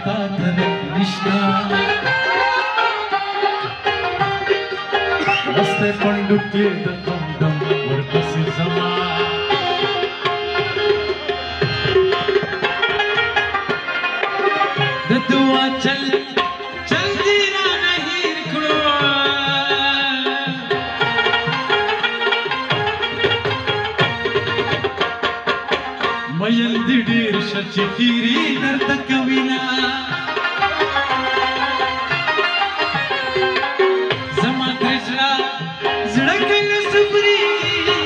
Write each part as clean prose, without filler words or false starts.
تا طرف نشتا رسته کندو کې د غم دم ورپسې زما د دعا چل چل دی رانه هیر کړو مین دی ډېر شه چې تیرې درته کوینه زما ترې زړه کله صبرېږي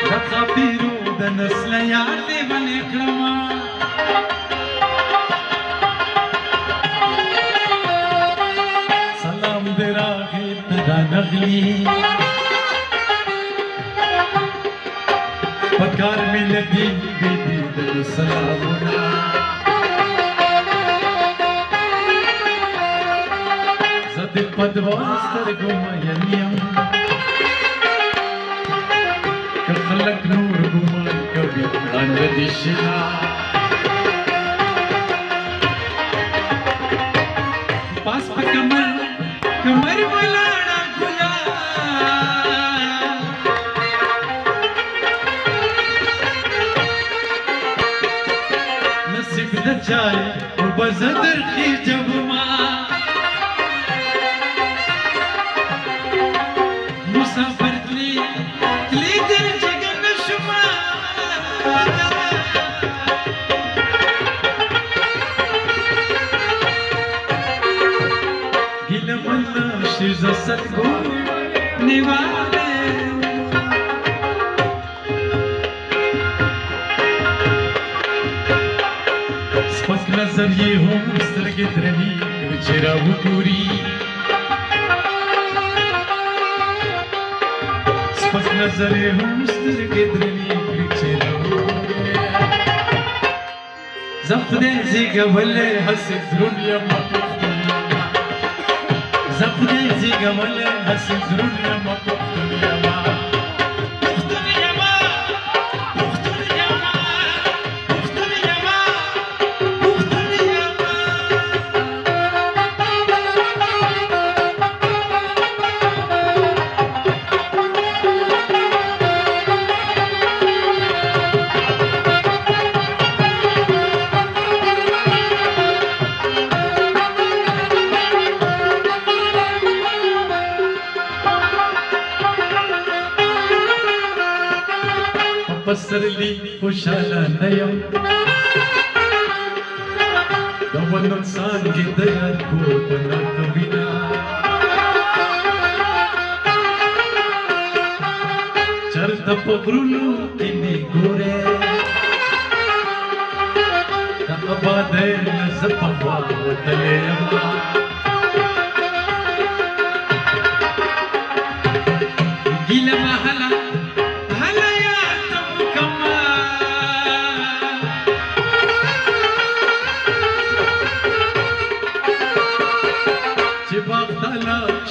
د خاپیرو د نسله یاد دې ولې کړمه سلام دې راغی ته رانغلي پکار مې لګي بې د سلامونه زه دې په دوه سترګو مین یم که خلک نور ګمان کوي وړاندې دې شینا پاس په کمر کمر ولاړه ګلا نصیب د چای او بزدر خېجب ما مسافر تلی در جگه نشما گیله ملا شیرز سرگو نیواله سپک نظر یې هم سترګې درنې کړه چې راوګوري سپک نظر یې هم سترګې درنې کړه چې راوګوري زه خدای زېږولی هسې دروند یمه پښتون یمه زه خدای زېږولی هسې دروند یمه پښتون یمه پسرلی خوشحاله نه یم د ونو څانګې د یاد کور په ناکوینه چرته په غرونو کې مې ګورې د ابادۍ نه زه په خوا وتلی یمه ګیله محله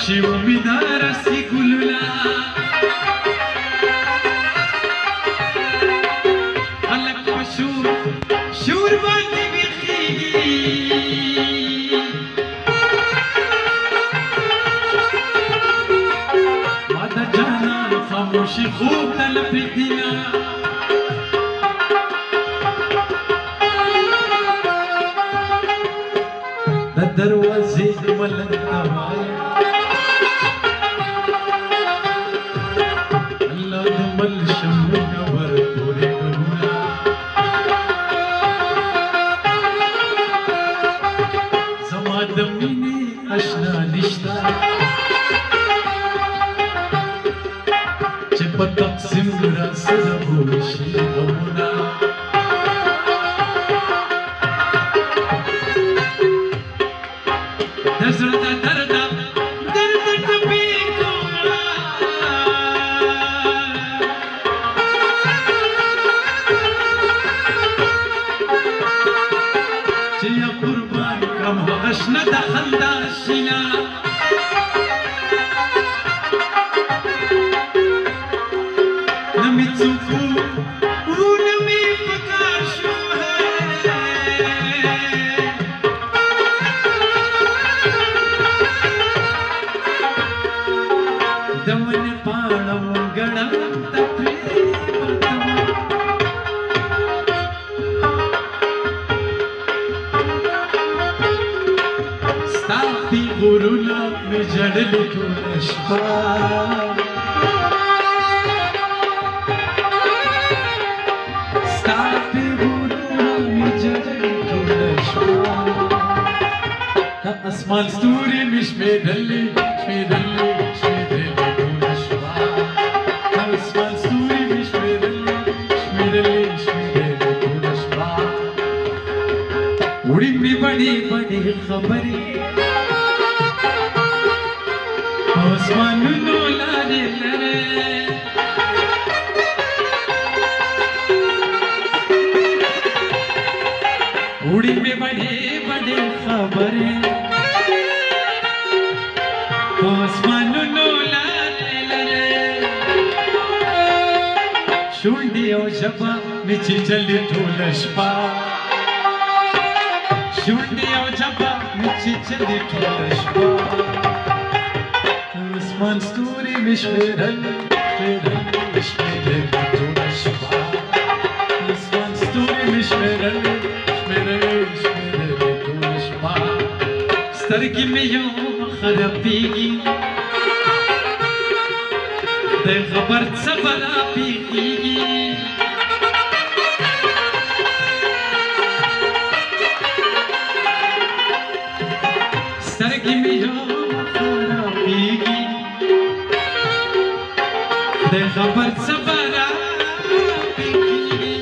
شی امیدار سی گلولا خلق پشور شور باندې بیخیږي ما د جانان خاموشي خوب تل پرېږدینا د دروازې ملک ته وایه د مینې اشنا نشته چې په تقسیم راسره وشي غمونه د زړه د درد ټپې کومه چې یا قربان کړم هغه شنه د خندا شینا نه مې څوک غړم غړم تپریوتم ستا پی غرونه مې جړلې ټوله شپه ستا پی غرونه مې جړلې ټوله شپه اسمان ستوري مې شمېرلې شمېرلې شمېرلې ټوله شپه اسمان ستوري مې شمېرلې شمېرلې شمېرلې ټوله شپه وړي مې بډې بډې خبرې اسمانونو لارې لرې وړي مې بډې بډې خبرې اسمانونو لارې لرې شونډې او ژبه مې چیچلې ټوله شپه شونډې او ژبه مې چیچلې ټوله شپه اسمان ستوري مې شمېرلې شمېرلې شمېرلې ټوله شپه اسمان ستوري مې شمېرلې شمېرلې شمېرلې ټوله شپه سترګې مې یو خرابېږي د خبر څه به راپېښېږي سترګې مې یو خرابېږي د خبر څه به راپېښېږي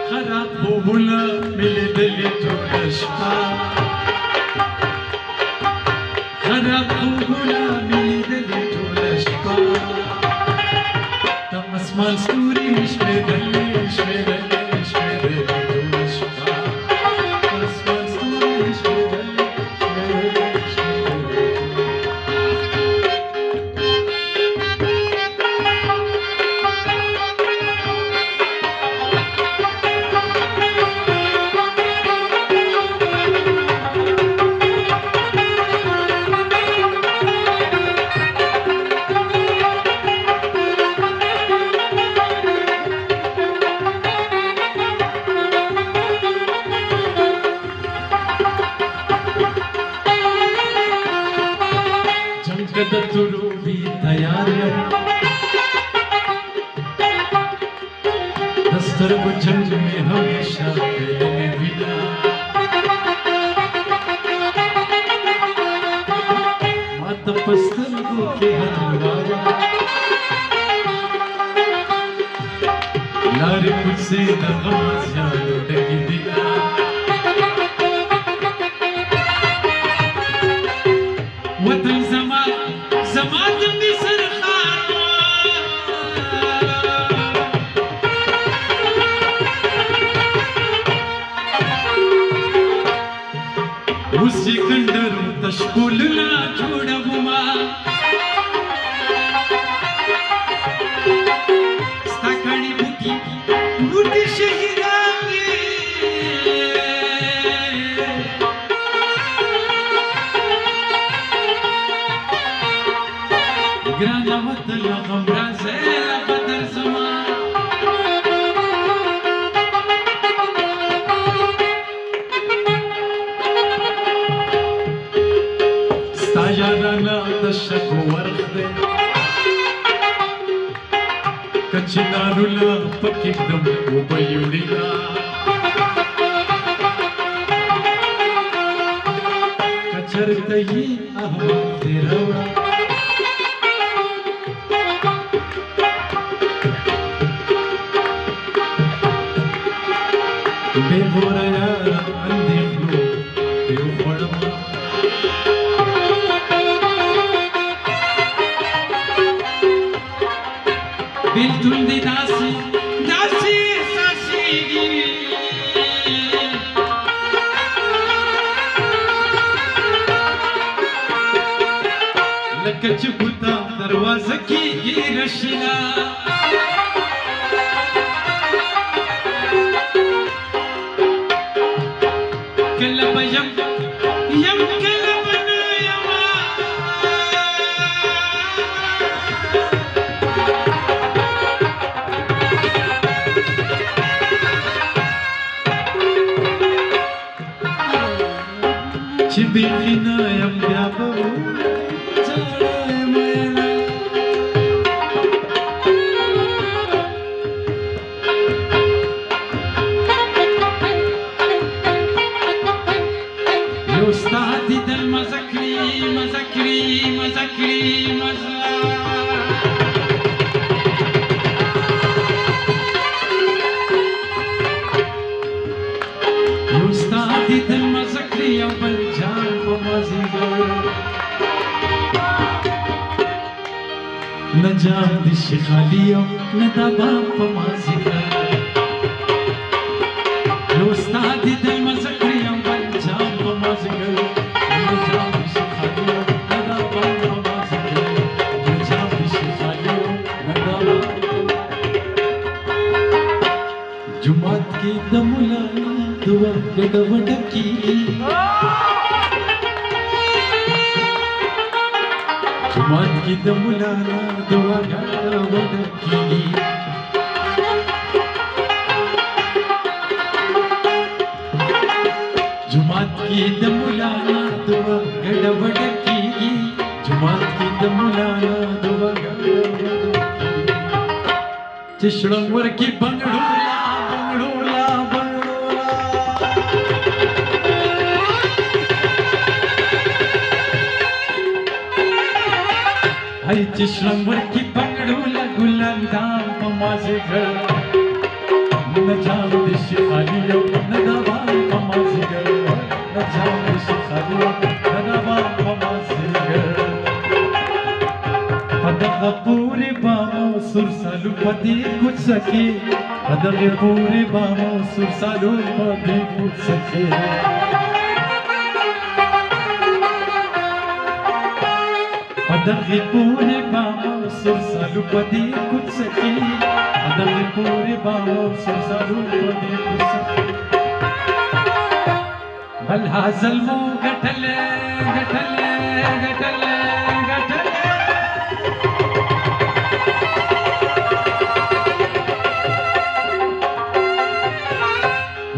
خراب خوبونه مې لیدلې ټوله شپه خراب خوبونه مې لیدلې ټوله شپه د اسمان ستوري مې شمېرلې شمېرلې شمېرلې ټوله شپه اسمان ستوري مې شمېرلې شمېرلې شمېرلې جنگ د تورو بي تیار یم د سترګو جنګ مې همیشه پیلې وینا ما ته په سترګو کې هندواره لارې کوڅې د غمازیانو ډکې دینه وطن زما زما د مصر ښار اوس یې کنډرو تش پلونه جوړومه ستا کاڼي بوټي بوټي شهیدان دي ګرانه وطن غم راځي له بدر زما ستا یارانه د شګو ورخ دی که چنارونه پکې ږدم اوبه یې وړینه که چېرته یې احوال دې راوړه بے غوره یاره اندېښنو دې وخوړمه بېلتون دې داسې داسې احساسېږي لکه چې بوته دروازه کېږي رشینه کله به یم کله به نه یمه بیخینا یم بیا به چاړه مینا یو ستا دیدل مزه کړي مزه کړي مزه کړي مزه دیدل مزه کړي یو بل جان په مازیګر نه جام دې شي خالي او نه د بام په مازیګر یو ستا دیدل مزه کړي یو بل جان په مازیګر نه جام دې شي خالي او نه د بام په مازیګر نه جام دې شي خالي او نه د بام جمعات کې د مولانا دعا ګډوډ کیږي جمعات کې د مولانا دعا ګډوډ کیږي جمعات کې د مولانا دعا ګډوډ کیږي جمعات کې د مولانا دعا ګډوډ کیږي چې شړنګ ورکی بنگړولا بنگړولا هاي چشم ورکی پنگڑولا گلان دام پا مازگر نجام دیشی خالیو ندوان پا مازگر نجام دیشی خالیو ندوان پا مازگر پدغ پوری بامو سر سالو پتی کچھ سکی پدغ پوری بامو سر سالو پتی کچھ سکی ادغی پوری بامو سر سالو پدی کچھ سکی ادغی پوری بامو سر سالو پدی کچھ سکی بل حاصل مو گٹھلے گٹھلے گٹھلے گٹھلے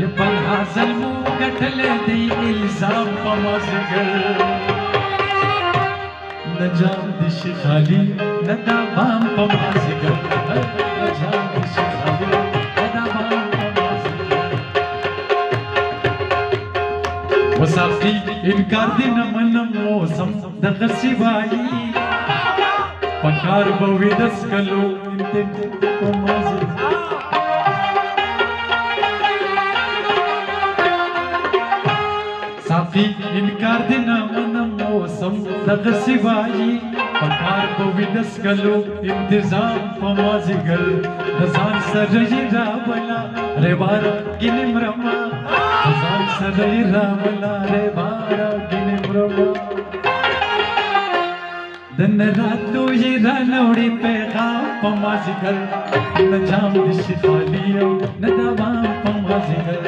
یہ بل حاصل مو گٹھلے دی الزام پمازگر نجام دیشی خالی ندا بام پا مازگر نجام دیشی خالی ندا بام پا مازگر وصافی انکار دی نمنم موسم دغسی بائی پکار بوی دس کلو انتن پا مازگر صافی انکار دی نمنم موسم دغسی بائی پکار بوی دس کلو انتظام پا مازگر دزان سرئی رابلا ریبارا گنم رما دزان سرئی رابلا ریبارا گنم رما دن راتو یہ رانوڑی پیغام پا مازگر نجام دیشی خالیو ندوام پا مازگر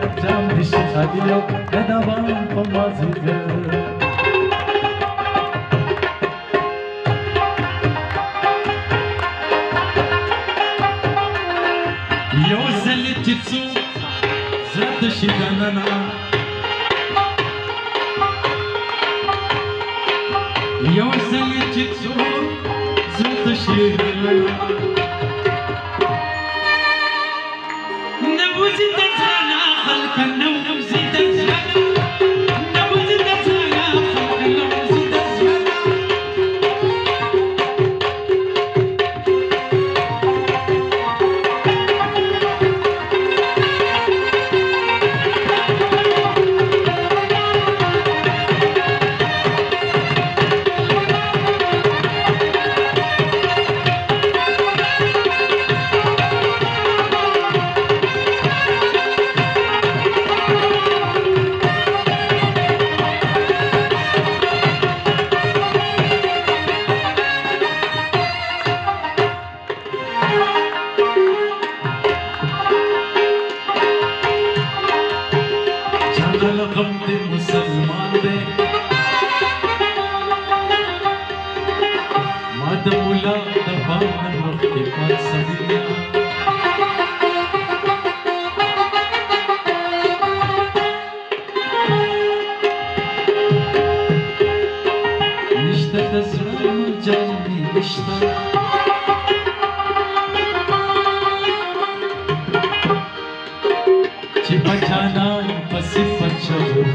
نجام دیشی خالیو ندوام پا مازگر یو زلی چیڅو زرد شیدننا یو زلی چیڅو زرد شیدننا نوزی دزانا خلق نوزی دزانا نوزی دزانا خلق نوزی دزانا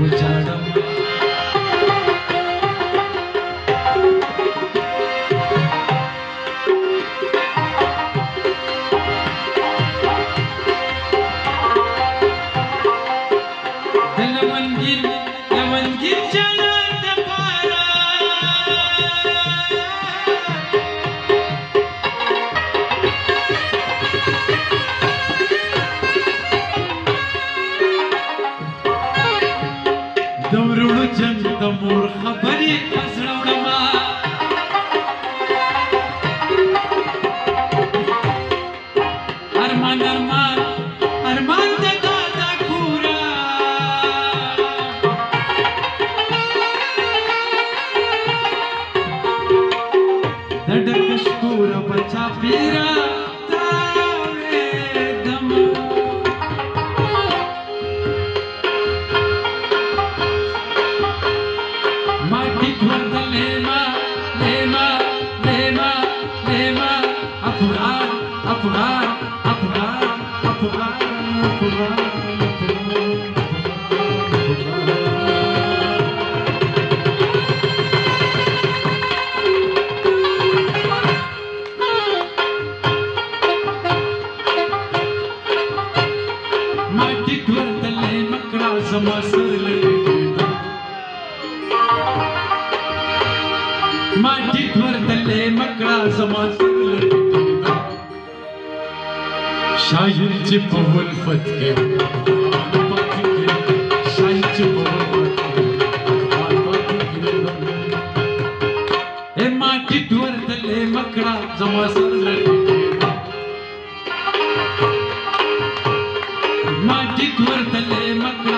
وجاړم لونګین جنان د پاره د ورونو جنګ د مور خبرې زړه وړما ارمان ارمان ارمان د دادا کورا د ډکش کورا بچا پیرا माटी ورتلې مکړه زما سره شاید چې په ولفت کې شاید چې په ولفت کې माटी ورتلې مکړه زما سره माटी ورتلې مکړه